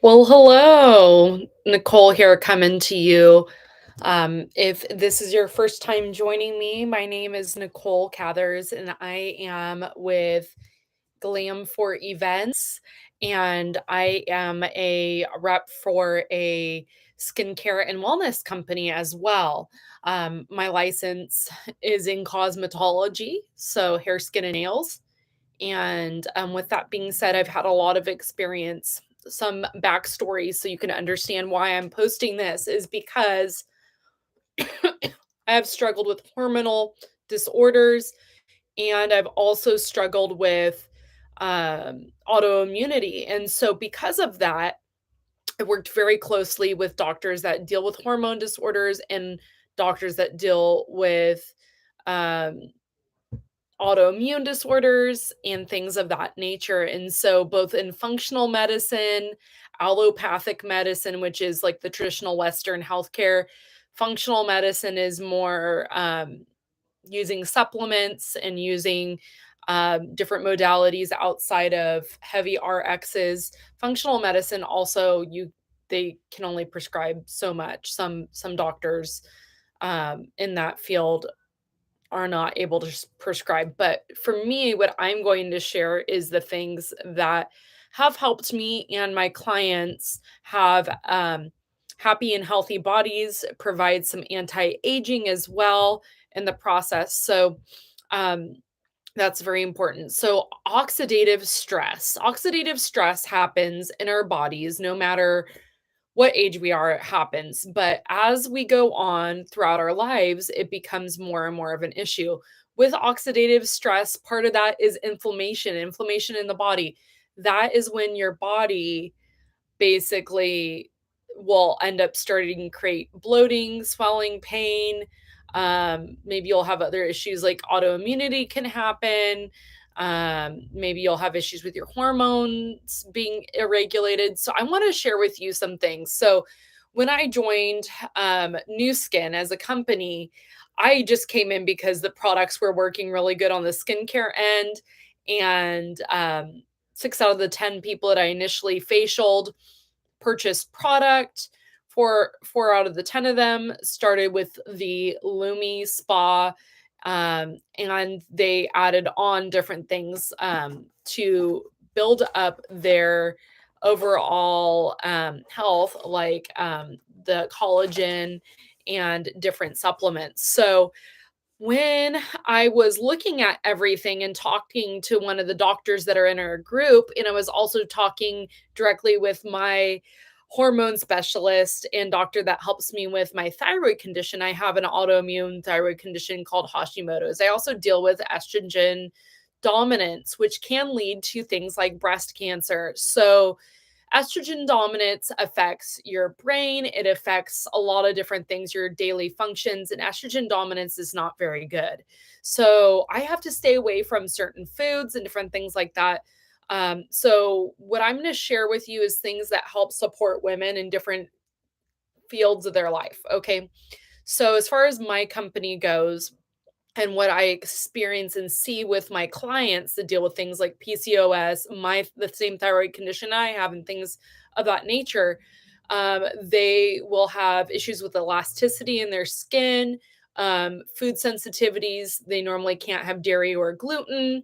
Well, hello. Nicole here coming to you. If this is your first time joining me, my name is Nicole Cathers, and I am with Glam for Events, and I am a rep for a skincare and wellness company as well. My license is in cosmetology, so hair, skin, and nails. And with that being said, I've had a lot of experience. Some backstory so you can understand why I'm posting this is because I have struggled with hormonal disorders and I've also struggled with autoimmunity. And so, because of that, I worked very closely with doctors that deal with hormone disorders and doctors that deal with um, autoimmune disorders and things of that nature. And so, both in functional medicine, allopathic medicine, which is like the traditional Western healthcare, functional medicine is more using supplements and using different modalities outside of heavy RXs. Functional medicine also they can only prescribe so much. Some doctors in that field are not able to prescribe. But for me, what I'm going to share is the things that have helped me and my clients have happy and healthy bodies, provide some anti aging as well in the process. So, um, that's very important. So, oxidative stress happens in our bodies no matter what age we are, it happens. But as we go on throughout our lives, it becomes more and more of an issue. With oxidative stress, part of that is inflammation in the body. That is when your body basically will end up starting to create bloating, swelling, pain. Maybe you'll have other issues like autoimmunity can happen. Maybe you'll have issues with your hormones being irregulated. So I want to share with you some things. So when I joined New Skin as a company, I just came in because the products were working really good on the skincare end. And 6 out of the 10 people that I initially facialed purchased product. Four out of the 10 of them started with the Lumi Spa, and they added on different things to build up their overall health, like the collagen and different supplements. So when I was looking at everything and talking to one of the doctors that are in our group, and I was also talking directly with my hormone specialist and doctor that helps me with my thyroid condition. I have an autoimmune thyroid condition called Hashimoto's. I also deal with estrogen dominance, which can lead to things like breast cancer. So, estrogen dominance affects your brain, it affects a lot of different things, your daily functions, and estrogen dominance is not very good. So I have to stay away from certain foods and different things like that. So what I'm going to share with you is things that help support women in different fields of their life. Okay. So as far as my company goes, and what I experience and see with my clients that deal with things like PCOS, the same thyroid condition I have, and things of that nature, they will have issues with elasticity in their skin, food sensitivities. They normally can't have dairy or gluten.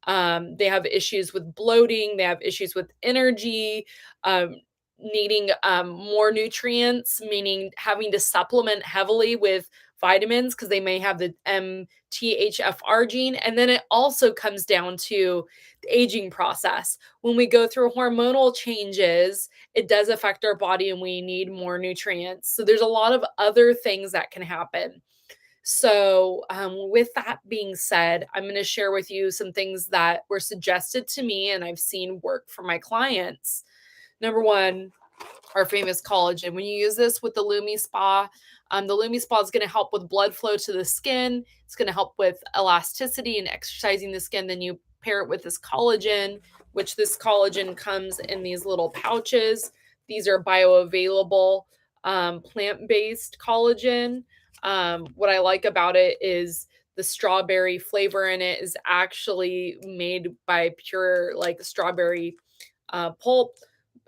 They have issues with bloating. They have issues with energy. Needing more nutrients, meaning having to supplement heavily with vitamins because they may have the MTHFR gene. And then it also comes down to the aging process. When we go through hormonal changes, it does affect our body and we need more nutrients. So there's a lot of other things that can happen. So, with that being said, I'm going to share with you some things that were suggested to me and I've seen work for my clients. Number one, our famous collagen. When you use this with the Lumi Spa is going to help with blood flow to the skin. It's going to help with elasticity and exercising the skin. Then you pair it with this collagen, which this collagen comes in these little pouches. These are bioavailable plant-based collagen. What I like about it is the strawberry flavor in it is actually made by pure like strawberry pulp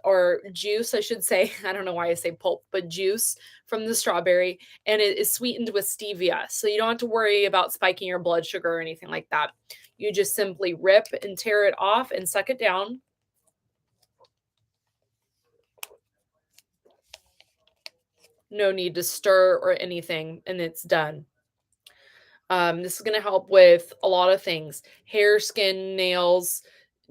or juice, I should say. I don't know why I say pulp, but juice from the strawberry, and it is sweetened with stevia. So you don't have to worry about spiking your blood sugar or anything like that. You just simply rip and tear it off and suck it down. No need to stir or anything, and it's done. This is going to help with a lot of things: hair, skin, nails,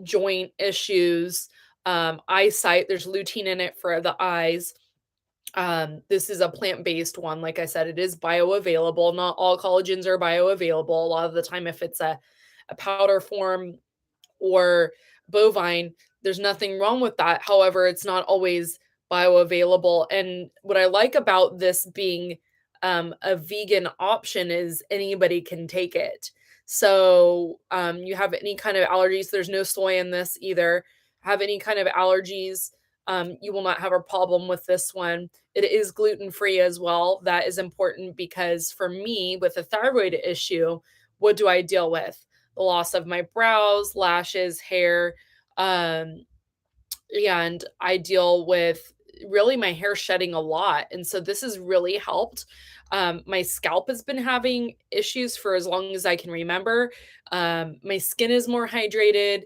joint issues, eyesight. There's lutein in it for the eyes. This is a plant-based one. Like I said, it is bioavailable. Not all collagens are bioavailable. A lot of the time, if it's a powder form or bovine, there's nothing wrong with that. However, it's not always bioavailable. And what I like about this being a vegan option is anybody can take it. So you have any kind of allergies, there's no soy in this either. Have any kind of allergies, you will not have a problem with this one. It is gluten free as well. That is important because for me, with a thyroid issue, what do I deal with? The loss of my brows, lashes, hair, um, and I deal with really my hair shedding a lot. And so this has really helped. My scalp has been having issues for as long as I can remember. My skin is more hydrated.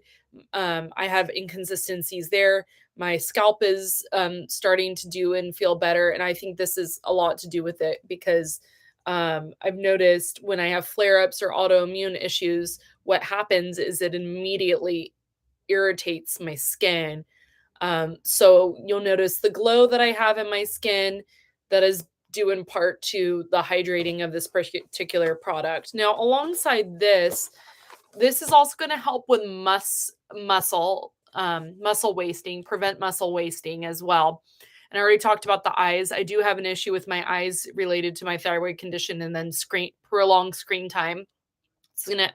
I have inconsistencies there. My scalp is starting to do and feel better. And I think this is a lot to do with it because I've noticed when I have flare ups or autoimmune issues, what happens is it immediately irritates my skin. So you'll notice the glow that I have in my skin that is due in part to the hydrating of this particular product. Now, alongside this, this is also going to help with muscle wasting, prevent muscle wasting as well. And I already talked about the eyes. I do have an issue with my eyes related to my thyroid condition and then prolonged screen time.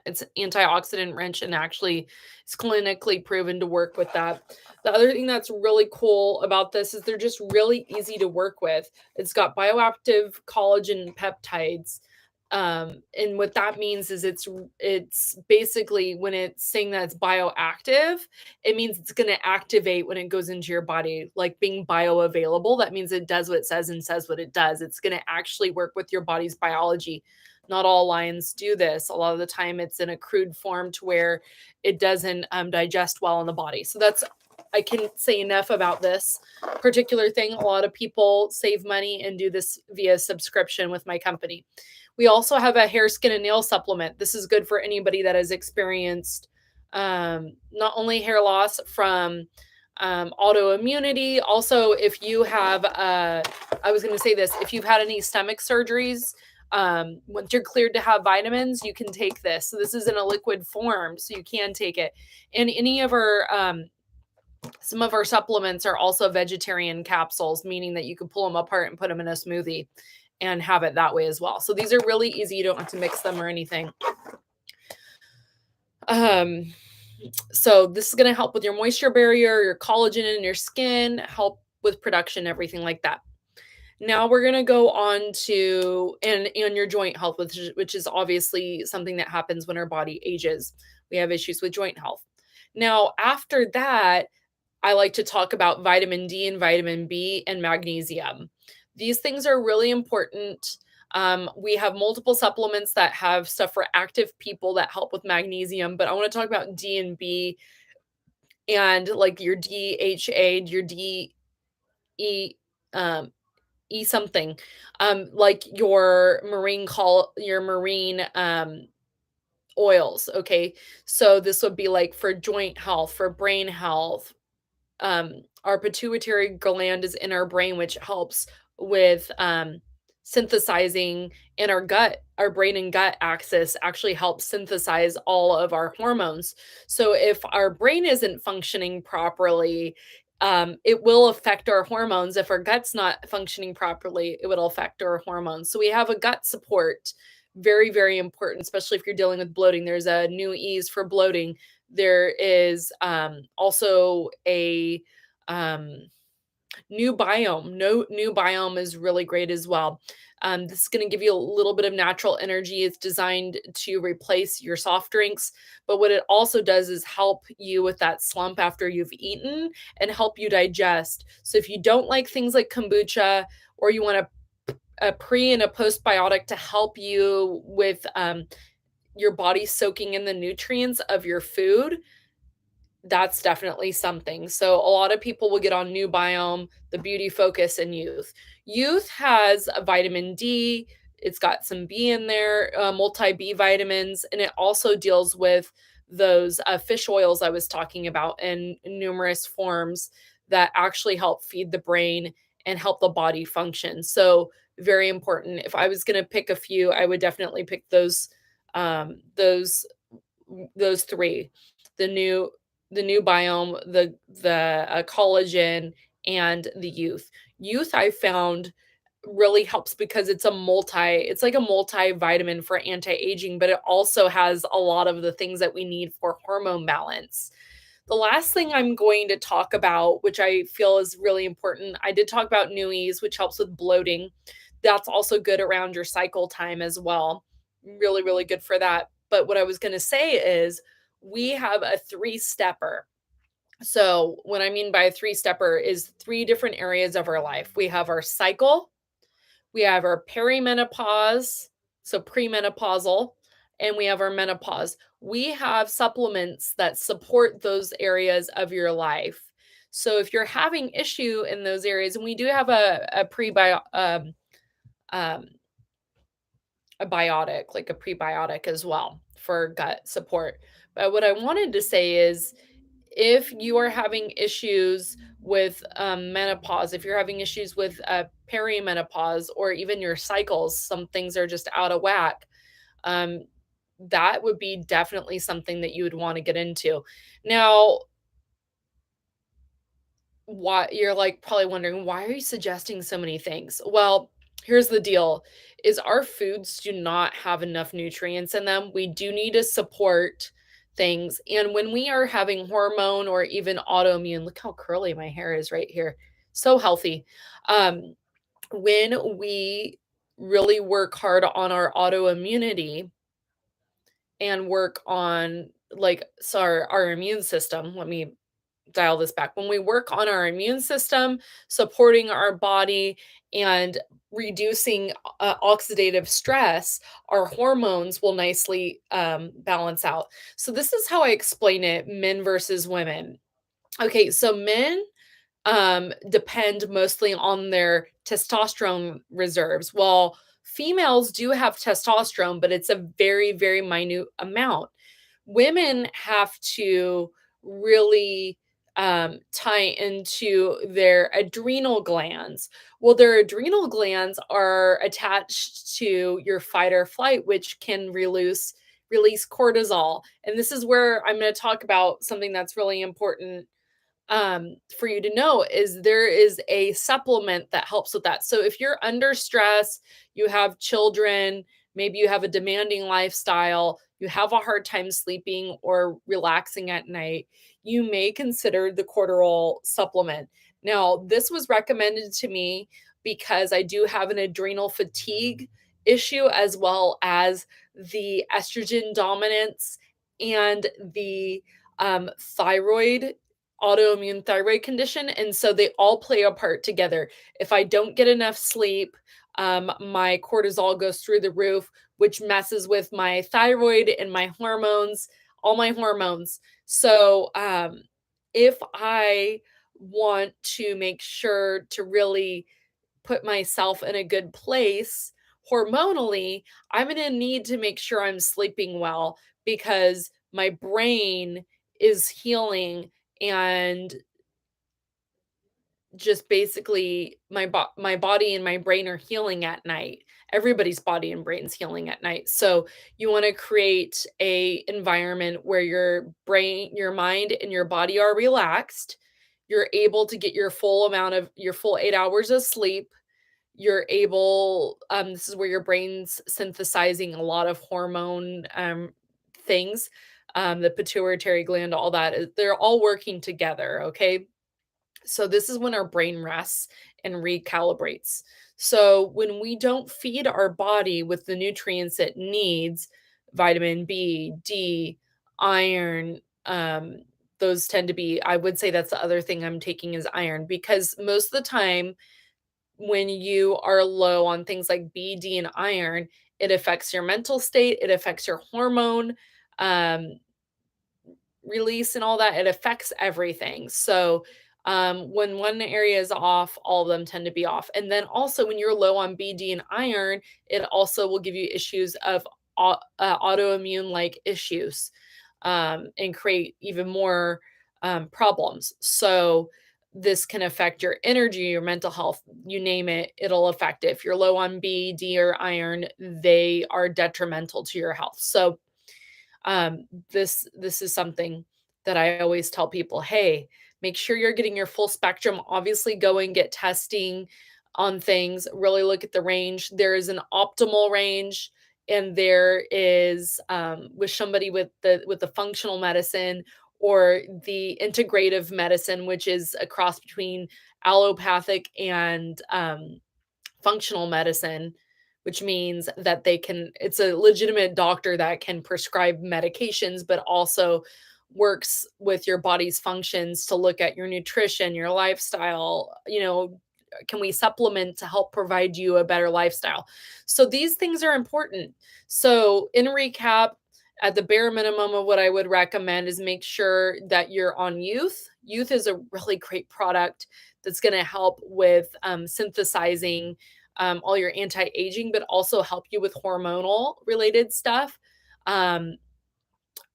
It's antioxidant rich and actually it's clinically proven to work with that. The other thing that's really cool about this is they're just really easy to work with. It's got bioactive collagen peptides. And what that means is it's basically when it's saying that it's bioactive, it means it's going to activate when it goes into your body, like being bioavailable. That means it does what it says and says what it does. It's going to actually work with your body's biology. Not all lines do this. A lot of the time it's in a crude form to where it doesn't digest well in the body. So I can't say enough about this particular thing. A lot of people save money and do this via subscription with my company. We also have a hair, skin, and nail supplement. This is good for anybody that has experienced not only hair loss from autoimmunity, also if you have, I was going to say this, if you've had any stomach surgeries, once you're cleared to have vitamins, you can take this. So this is in a liquid form, so you can take it. And any of our some of our supplements are also vegetarian capsules, meaning that you can pull them apart and put them in a smoothie and have it that way as well. So these are really easy. You don't have to mix them or anything. So this is going to help with your moisture barrier, your collagen in your skin, help with production, everything like that. Now we're going to go on to and your joint health, which is obviously something that happens when our body ages. We have issues with joint health. Now, after that, I like to talk about vitamin D and vitamin B and magnesium. These things are really important. We have multiple supplements that have stuff for active people that help with magnesium, but I want to talk about D and B and like your DHA, your DE, E something, like your marine oils. Okay, so this would be like for joint health, for brain health. Our pituitary gland is in our brain, which helps with synthesizing in our gut. Our brain and gut axis actually helps synthesize all of our hormones. So if our brain isn't functioning properly, it will affect our hormones. If our gut's not functioning properly, it will affect our hormones. So we have a gut support, very, very important, especially if you're dealing with bloating. There's a new ease for bloating. There is also a New biome. No, new biome is really great as well. This is going to give you a little bit of natural energy. It's designed to replace your soft drinks, but what it also does is help you with that slump after you've eaten and help you digest. So if you don't like things like kombucha, or you want a pre and a postbiotic to help you with your body soaking in the nutrients of your food, that's definitely something. So a lot of people will get on new biome, the beauty focus, and youth. Youth has a vitamin D. It's got some B in there, multi B vitamins, and it also deals with those fish oils I was talking about in numerous forms that actually help feed the brain and help the body function. So very important. If I was going to pick a few, I would definitely pick um, those those three: the new biome, the collagen, and the youth. Youth I found really helps because it's like a multivitamin for anti-aging, but it also has a lot of the things that we need for hormone balance. The last thing I'm going to talk about, which I feel is really important, I did talk about Newies, which helps with bloating. That's also good around your cycle time as well. Really, really good for that. But what I was going to say is we have a three stepper. So, what I mean by a three stepper is three different areas of our life. We have our cycle, we have our perimenopause, so premenopausal, and we have our menopause. We have supplements that support those areas of your life. So if you're having issue in those areas, and we do have um, a biotic, like a prebiotic as well for gut support. But what I wanted to say is if you are having issues with menopause, if you're having issues with perimenopause, or even your cycles, some things are just out of whack, um, that would be definitely something that you would want to get into. Now, why you're like probably wondering, why are you suggesting so many things? Well, here's the deal is our foods do not have enough nutrients in them. We do need to support things. And when we are having hormone or even autoimmune, look how curly my hair is right here. So healthy. Um, when we really work hard on our autoimmunity and work on our immune system, let me dial this back. When we work on our immune system, supporting our body and reducing oxidative stress, our hormones will nicely balance out. So, this is how I explain it: men versus women. Okay, so men depend mostly on their testosterone reserves. While females do have testosterone, but it's a very, very minute amount. Women have to really tie into their adrenal glands. Well, their adrenal glands are attached to your fight or flight, which can release cortisol. And this is where I'm going to talk about something that's really important for you to know is there is a supplement that helps with that. So if you're under stress, you have children, maybe you have a demanding lifestyle, you have a hard time sleeping or relaxing at night, you may consider the cortisol supplement. Now, this was recommended to me because I do have an adrenal fatigue issue as well as the estrogen dominance and the thyroid autoimmune thyroid condition. And so they all play a part together. If I don't get enough sleep, my cortisol goes through the roof, which messes with my thyroid and my hormones, all my hormones. So if I want to make sure to really put myself in a good place hormonally, I'm going to need to make sure I'm sleeping well because my brain is healing and just basically my body and my brain are healing at night. Everybody's body and brain's healing at night. So you want to create a environment where your brain, your mind and your body are relaxed. You're able to get your full 8 hours of sleep. You're able this is where your brain's synthesizing a lot of hormone things. The pituitary gland, all that, they're all working together, okay? So this is when our brain rests and recalibrates. So when we don't feed our body with the nutrients it needs, vitamin B, D, iron, those tend to be, I would say that's the other thing I'm taking is iron, because most of the time when you are low on things like B, D, and iron, it affects your mental state, it affects your hormone um, release and all that. It affects everything. So when one area is off, all of them tend to be off. And then also when you're low on B, D, and iron, it also will give you issues of autoimmune like issues and create even more problems. So this can affect your energy, your mental health, you name it, it'll affect it. If you're low on B, D, or iron, they are detrimental to your health. So this is something that I always tell people, hey, make sure you're getting your full spectrum. Obviously, go and get testing on things, really look at the range. There is an optimal range, and there is with somebody with the functional medicine or the integrative medicine, which is a cross between allopathic and functional medicine, which means that they can, it's a legitimate doctor that can prescribe medications, but also works with your body's functions to look at your nutrition, your lifestyle, can we supplement to help provide you a better lifestyle? So these things are important. So in recap, at the bare minimum of what I would recommend is make sure that you're on youth. Youth is a really great product that's going to help with synthesizing all your anti-aging, but also help you with hormonal related stuff. Um,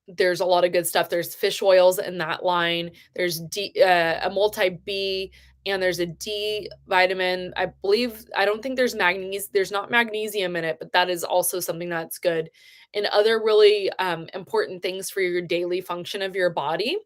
there's a lot of good stuff. There's fish oils in that line. There's a multi B, and there's a D vitamin. I believe, I don't think there's magnesium. There's not magnesium in it, but that is also something that's good. And other really important things for your daily function of your body.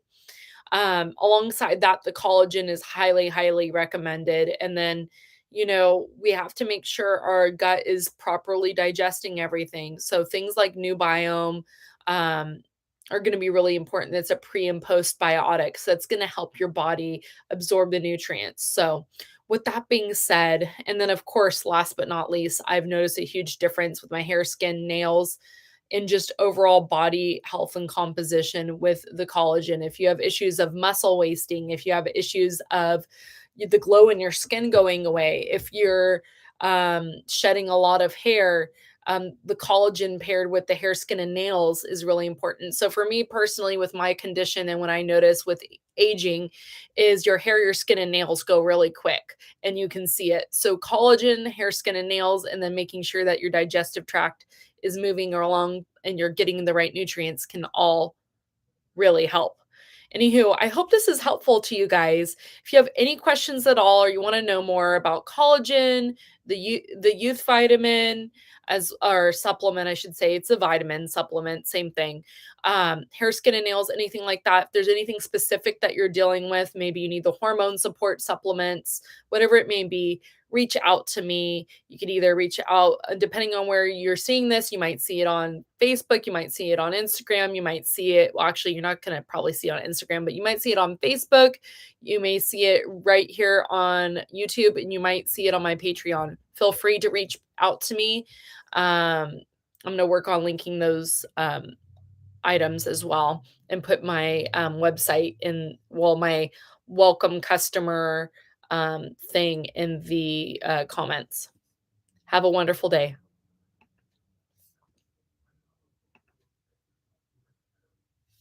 Alongside that, the collagen is highly, highly recommended. And then, we have to make sure our gut is properly digesting everything. So things like new biome um, are going to be really important. That's a pre and post biotics. That's going to help your body absorb the nutrients. So, with that being said, and then of course, last but not least, I've noticed a huge difference with my hair, skin, nails, in just overall body health and composition with the collagen. If you have issues of muscle wasting, if you have issues of the glow in your skin going away, if you're shedding a lot of hair, the collagen paired with the hair, skin, and nails is really important. So for me personally, with my condition and when I notice with aging, is your hair, your skin, and nails go really quick, and you can see it. So collagen, hair, skin, and nails, and then making sure that your digestive tract is moving along and you're getting the right nutrients can all really help. Anywho, I hope this is helpful to you guys. If you have any questions at all, or you want to know more about collagen, the youth vitamin, as or supplement, I should say, it's a vitamin supplement, same thing. Hair, skin, and nails, anything like that. If there's anything specific that you're dealing with, maybe you need the hormone support supplements, whatever it may be, reach out to me. You could either reach out, depending on where you're seeing this, you might see it on Facebook, you might see it on Instagram, you might see it, well, actually, you're not going to probably see it on Instagram, but you might see it on Facebook. You may see it right here on YouTube, and you might see it on my Patreon. Feel free to reach out to me. I'm going to work on linking those items as well and put my website in, well, my welcome customer thing in the comments. Have a wonderful day.